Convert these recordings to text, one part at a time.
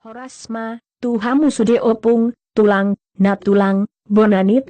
Horasma, tuhamu sude opung, tulang, na tulang, bonani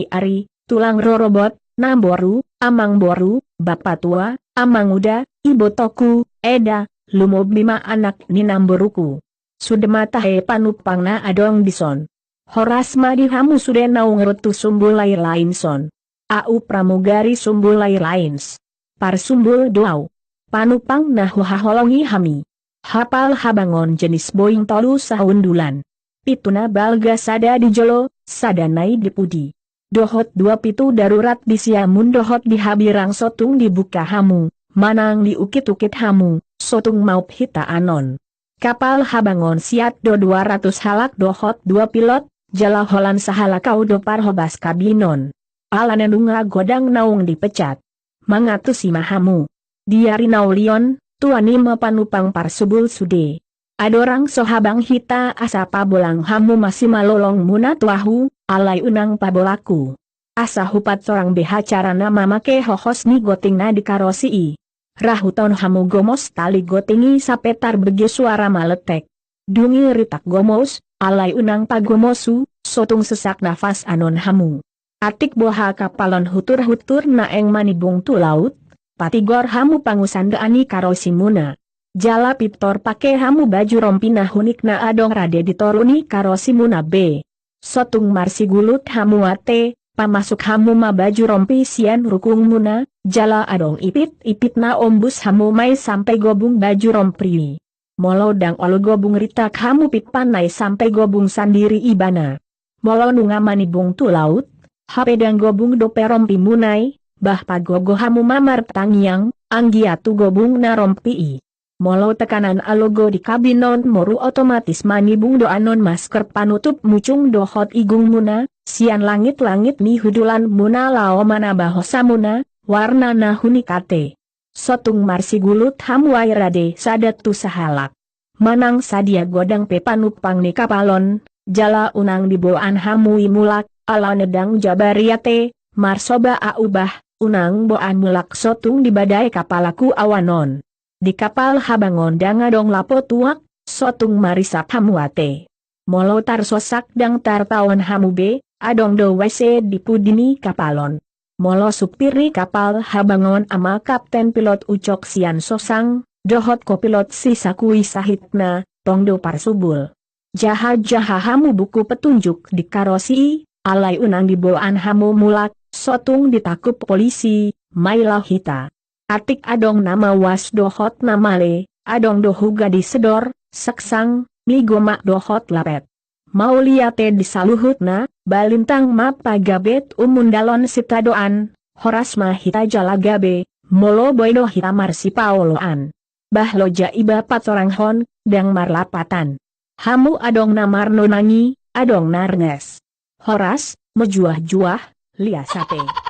ari, tulang rorobot, namboru, amang boru, bapak tua, amang uda, ibu toku, eda, lumob 5 anak ni namboruku. Sudematahe panupangna adong dison. Horasma dihamu sude naung retu sumbul lain lain son. Au pramugari sumbul lain lains. Par sumbul doau. Panupang nah haholongi hami. Hapal habangon jenis boing tolu sahundulan. Pituna balga sada di jolo, sada nai di pudi. Dohot 2 pitu darurat di siamun dohot di habirang sotung dibuka hamu, manang di ukit-ukit hamu, sotung maup hita anon. Kapal habangon siat do 200 halak dohot 2 pilot, jala holan sahalakau do parhobas kabinon. Alanenunga godang naung dipecat. Mangatusi mahamu. Diari naulion, tuani panupang parsubul sude. Adorang sohabang hita asa pabolang hamu masih malolong muna tuahu, alai unang pabolaku. Asa hupat sorang behacarana mamake hohos ni gotingna dikarosi. Rahuton hamu gomos tali gotingi sapetar begi suara maletek. Dungi ritak gomos, alai unang pagomosu, sotung sesak nafas anon hamu. Atik boha kapalon hutur-hutur naeng manibung tu laut, patigor hamu pangusandaani karosi muna. Jala pitor pake hamu baju rompina hunik na adong rade ditoruni karosi muna be. Sotung marsi gulut hamu ate, pamasuk hamu ma baju rompi sian rukung muna, jala adong ipit-ipit na ombus hamu mai sampai gobung baju rompri. Molo dang olo gobung ritak hamu pit panai sampai gobung sandiri ibana. Molo nunga manibung tu laut, hape dang gobung dope rompi munai, bah pagogo hamu mamar tangiang, anggiatu gobung na rompi. Molo tekanan alogo di kabinon moru otomatis manibung do anon masker panutup mucung dohot igung muna, sian langit-langit ni hudulan muna lao mana bahosa muna, warna na hunikate. Sotung marsi gulut hamu airade sadat tu sahalak. Manang sadia godang pepanupang ni kapalon, jala unang diboan hamu imulak, ala nedang jabariate, marsoba aubah, unang boan mulak sotung di badai kapalaku awanon. Di kapal habangon dangadong lapo tuak, sotung marisap hamuate. Molo tar sosak dang tar tawon hamu be, adong do wc di pudini kapalon. Molo supiri kapal habangon ama kapten pilot ucok sian sosang, dohot kopilot si sakui sahitna, tongdo parsubul. Jaha-jaha hamu buku petunjuk di karosi, alai unang diboan hamu mulak, sotung ditakup polisi, mailah hita. Atik adong nama was dohot namale, adong dohu gadis sedor, seksang, migomak dohot lapet. Mau liate disaluhutna, balintang mapa gabet umundalon sitadoan, horasma hita jalagabe, molo boydo hita marsi paoloan. Bah loja iba patorang hon, dang marlapatan. Hamu adong namar nonangi, adong narnges. Horas, mejuah-juah, liasate.